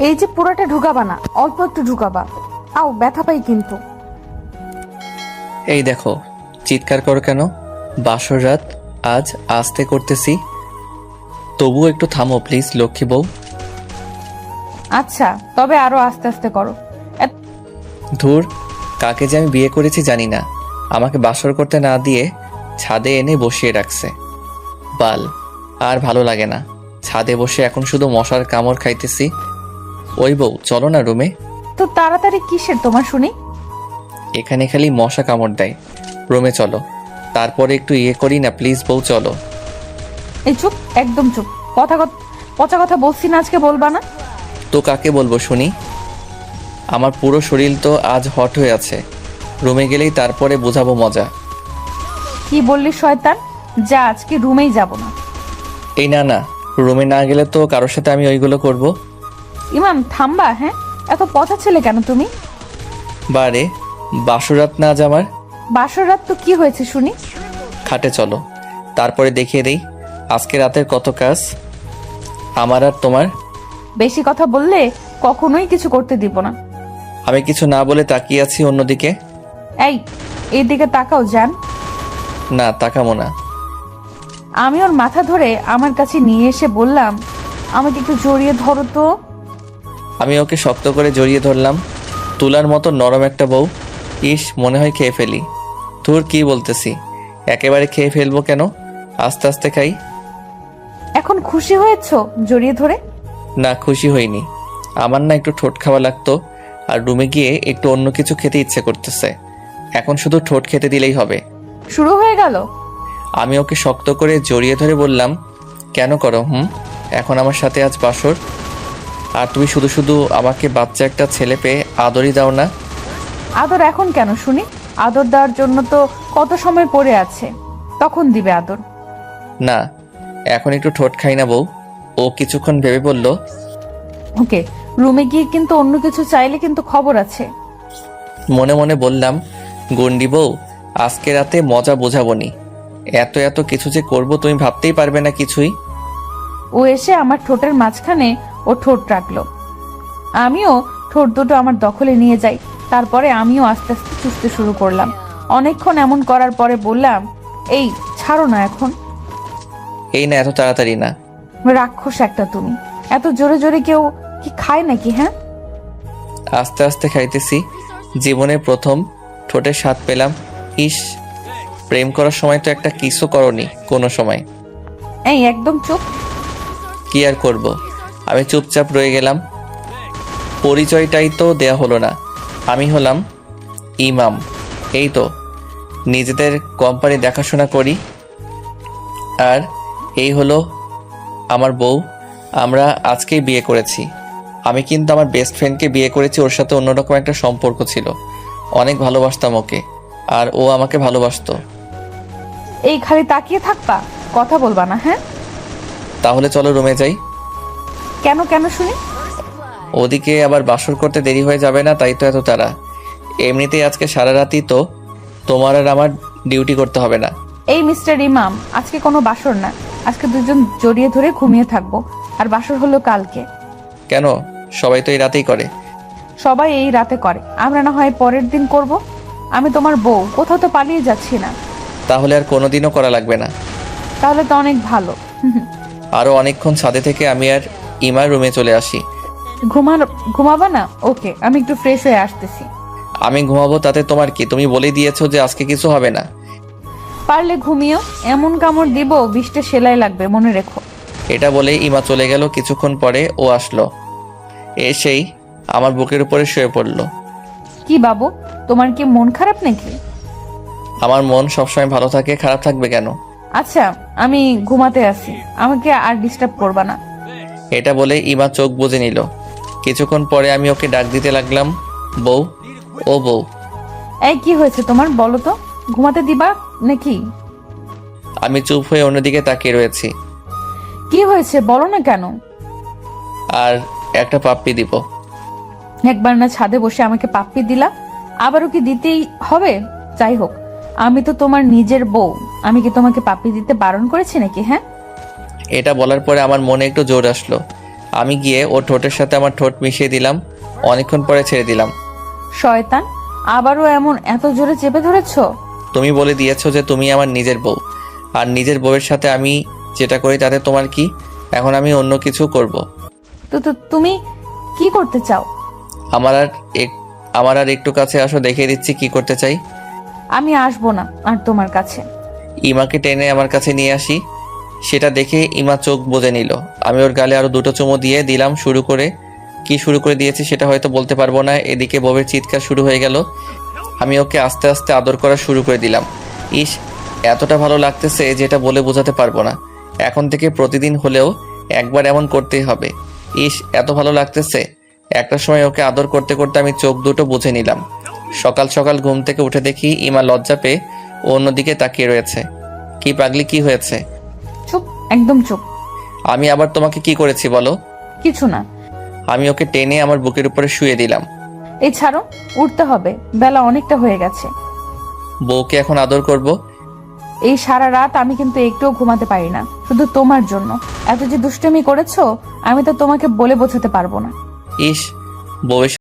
এই যে পুরোটা ঢুকাবা না, অল্প একটু ঢুকাবা। আও, ব্যথা পাই কিন্তু। এই দেখো, চিৎকার করো কেন? বাসর রাত, আজ আস্তে করতেছি, তবুও একটু থামো প্লিজ লক্ষ্মী বউ। আচ্ছা, তবে আরো আস্তে আস্তে করো। ধুর, কাকে যে আমি বিয়ে করেছি জানি না, আমাকে বাসর করতে না দিয়ে ছাদে এনে বসিয়ে রাখছে। বাল, আর ভালো লাগে না। ছাদে বসে এখন শুধু মশার কামড় খাইতেছি। ওই বউ, চলো না রুমে। তো তাড়াতাড়ি কিসের তোমার শুনি? এখানে খালি মশা কামড় দেয়। রুমে চলো, তারপরে একটু ইয়ে করি না প্লিজ বউ, চলো। এই চুপ, একদম চুপ। পচা কথা বলছি না, আজকে বলবা না। তো কাকে বলবো শুনি? আমার পুরো শরীর তো আজ হট হয়ে আছে। রুমে গেলেই তারপরে বোঝাবো মজা। কি বললি শয়তান? যা, আজকে রুমেই যাব না। এই না না, রুমে না গেলে তো কারোর সাথে আমি ওইগুলো করব। ইমাম থামবা, হ্যাঁ? এত পচা ছেলে কেন তুমি? বারে, বাসরাত না আজ আমার। বাসর রাত তো কি হয়েছে শুনি? খাটে চলো, তারপরে দেখিয়ে দেই আজকে রাতের কত কাজ আমার আর তোমার। বেশি কথা বললে কখনোই কিছু করতে দিব না। আমি কিছু না বলে তাকিয়ে আছি অন্যদিকে। এই, এইদিকে তাকাও জান। না, তাকাবো না। আমি ওর মাথা ধরে আমার কাছে নিয়ে এসে বললাম, আমাকে একটু জড়িয়ে ধরো তো। আমি ওকে শক্ত করে জড়িয়ে ধরলাম। তুলার মতো নরম একটা বউ। ইস, মনে হয় খেয়ে ফেলি। তোর কি বলতেছি, একেবারে খেয়ে ফেলবো কেন, আস্তে আস্তে খাই। এখন খুশি হয়েছো জড়িয়ে ধরে? না, খুশি হইনি। আমার না একটু ঠোঁট খাওয়া লাগতো, আর রুমে গিয়ে একটু অন্য কিছু খেতে ইচ্ছে করতেছে। এখন শুধু ঠোঁট খেতে দিলেই হবে। শুরু হয়ে গেল। আমি ওকে শক্ত করে জড়িয়ে ধরে বললাম, কেন করো এখন আমার সাথে আজ বাসর, আর তুমি শুধু শুধু আমাকে বাচ্চা একটা ছেলে পেয়ে আদরই দাও না। আদর এখন কেন শুনি? আদর দেওয়ার জন্য তো কত সময় পড়ে আছে, তখন দিবে আদর। না, এখন একটু ঠোঁট খাই না বউ। ও কিছুক্ষণ ভেবে বলল, ওকে, রুমে গিয়ে কিন্তু অন্য কিছু চাইলে কিন্তু খবর আছে। মনে মনে বললাম, গন্ডি বউ, আজকে রাতে মজা বোঝাবনি। এত এত কিছু যে করব তুমি ভাবতেই পারবে না কিছুই। ও এসে আমার ঠোঁটের মাঝখানে ও ঠোঁট রাখলো। আমিও ঠোঁট দুটো আমার দখলে নিয়ে যাই। তারপরে আমিও আস্তে আস্তে চুষতে শুরু করলাম। অনেকক্ষণ এমন করার পরে বললাম, এই ছাড়ো না এখন। এই না, এত তাড়াতাড়ি না। রাক্ষস একটা তুমি। এত জোরে জোরে কেউ কি খায় নাকি, হ্যাঁ? আস্তে আস্তে খাইতেছি। জীবনে প্রথম ঠোঁটের স্বাদ পেলাম। ইস, প্রেম করার সময় তো একটা কিসও করনি কোনো সময়। এই একদম চুপ। কি আর করব, আমি চুপচাপ রয়ে গেলাম। পরিচয়টাই তো দেয়া হলো না। আমি হলাম ইমাম। এই তো, নিজেদের কোম্পানি দেখাশোনা করি। আর এই হলো আমার বউ। আমরা আজকেই বিয়ে করেছি। আমি কিন্তু আমার বেস্ট ফ্রেন্ডকে বিয়ে করেছি, ওর সাথে অন্যরকম একটা সম্পর্ক ছিল। অনেক ভালোবাসতাম ওকে, আর ও আমাকে ভালোবাসতো। এই খালি তাকিয়ে থাকবা, কথা বলবা না, হ্যাঁ? তাহলে চলো রুমে যাই। কেন কেন শুনি? ওদিকে আবার বাসর করতে দেরি হয়ে যাবে না, তাই তো এত তাড়া। এমনিতেই আজকে সারা রাতই তো, তোমার আর আমার ডিউটি করতে হবে না। এই মিস্টার ইমাম, আজকে কোনো বাসর না। আজকে দুজন জড়িয়ে ধরে ঘুমিয়ে থাকবো, আর বাসর হলো কালকে। কেন? সবাই তো এই রাতেই করে। সবাই এই রাতে করে, আমরা না হয় পরের দিন করব। আমি তোমার বউ, কোথাও তো পালিয়ে যাচ্ছি না। তাহলে আর কোনোদিনও করা লাগবে না। তাহলে তো অনেক ভালো। আরও অনেকক্ষণ ছাদে থেকে আমি আর ইমার রুমে চলে আসি। ঘুমাবা না? ওকে, আমি একটু ফ্রেশ হয়ে আসতেছি। আমি ঘুমাবো তাতে তোমার কি? তুমি বলে দিয়েছো যে আজকে কিছু হবে না। পারলে ঘুমিও, এমন কামড় দিব 20টা সেলাই লাগবে, মনে রেখো। এটা বলে ইমা চলে গেল। কিছুক্ষণ পরে ও আসলো, এসেই আমার বুকের উপরে শুয়ে পড়ল। কি বাবু, তোমার কি মন খারাপ নাকি? আমার মন সবসময় ভালো থাকে, খারাপ থাকবে কেন? আচ্ছা, আমি ঘুমাতে আসি, আমাকে আর ডিস্টার্ব করবা না। এটা বলে ইমা চোখ বুজে নিল। কিছুক্ষণ পরে আমি ওকে ডাক দিতে লাগলাম, বউ, ও বউ। এই কি হয়েছে তোমার, বলো তো? ঘুমাতে দিবা নাকি? আমি চুপ হয়ে অন্যদিকে তাকিয়ে রয়েছি। কি হয়েছে বলো না কেন? আর একটা পাপ্পি দিব। একবার না ছাদে বসে আমাকে পাপ্পি দিলা, আবারও কি দিতেই হবে? যাই হোক, আমি তো তোমার নিজের বউ, আমি কি তোমাকে পাপ্পি দিতে বারণ করেছি নাকি, হ্যাঁ? এটা বলার পরে আমার মনে একটু জোর আসলো। আমি গিয়ে ওর ঠোঁটের সাথে আমার ঠোঁট মিশিয়ে দিলাম। অনেকক্ষণ পরে ছেড়ে দিলাম। শয়তান, আবারও এমন এত জোরে চেপে ধরেছো? তুমি বলে দিয়েছো যে তুমি আমার নিজের বউ, আর নিজের বউয়ের সাথে আমি যেটা করি তাতে তোমার কি? এখন আমি অন্য কিছু করব। তো তুমি কি করতে চাও? আমার আর একটু কাছে আসো, দেখিয়ে দিচ্ছি কি করতে চাই। আমি আসবো না আর তোমার কাছে। ইমাকে টেনে আমার কাছে নিয়ে আসি। সেটা দেখে ইমা চোখ বুজে নিল। আমি ওর গালে আরো 2টো চুমু দিয়ে দিলাম। শুরু করে দিয়েছি সেটা হয়তো বলতে পারবো না। এদিকে বউয়ের চিৎকার শুরু হয়ে গেল। আমি ওকে আস্তে আস্তে আদর করা শুরু করে দিলাম। ইস, এতটা ভালো লাগতেছে যেটা বলে বোঝাতে পারবো না। এখন থেকে প্রতিদিন হলেও একবার এমন করতেই হবে। ইস, এত ভালো লাগতেছে। একটা সময় ওকে আদর করতে করতে আমি চোখ দুটো বুঝে নিলাম। সকাল সকাল ঘুম থেকে উঠে দেখি ইমা লজ্জা পেয়ে ও অন্যদিকে তাকিয়ে রয়েছে। কি পাগলি, কি হয়েছে? চুপ, একদম চুপ। আমি আবার তোমাকে কি করেছি বলো? কিছু না। আমি ওকে টেনে আমার বুকের উপরে শুয়ে দিলাম। এই ছাড়ো, উঠতে হবে, বেলা অনেকটা হয়ে গেছে। বউকে এখন আদর করব। এই সারা রাত আমি কিন্তু একটুও ঘুমাতে পারি না, শুধু তোমার জন্য। এত যে দুষ্টুমি করেছো, আমি তো তোমাকে বলে বোঝাতে পারবো না। ইস, বউয়ের